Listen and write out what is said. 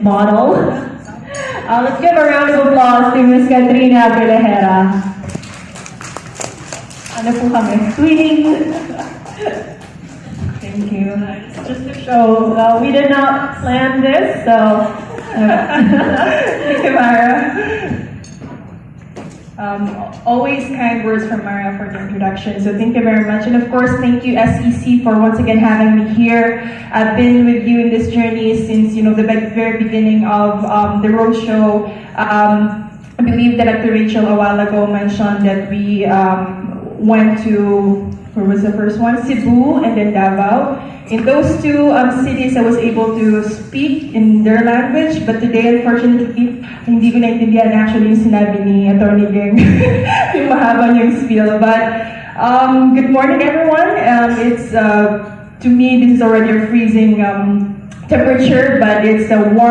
model. Let's give a round of applause to Ms. Katrina Villahera. Ano po kami? Tweeting. Thank you. Just to show, we did not plan this, so thank you, Mara. Always kind words from Mara for the introduction, so thank you very much. And of course, thank you SEC for once again having me here. I've been with you in this journey since, the very beginning of the roadshow. I believe Director Rachel a while ago mentioned that we went to, where was the first one? Cebu and then Davao. In those two cities, I was able to speak in their language, but today, unfortunately, hindi ko naintindihan actually yung sinabi ni Atty. Geng, yung mahaba yung spiel. But good morning, everyone. It's to me, this is already a freezing temperature, but it's a warm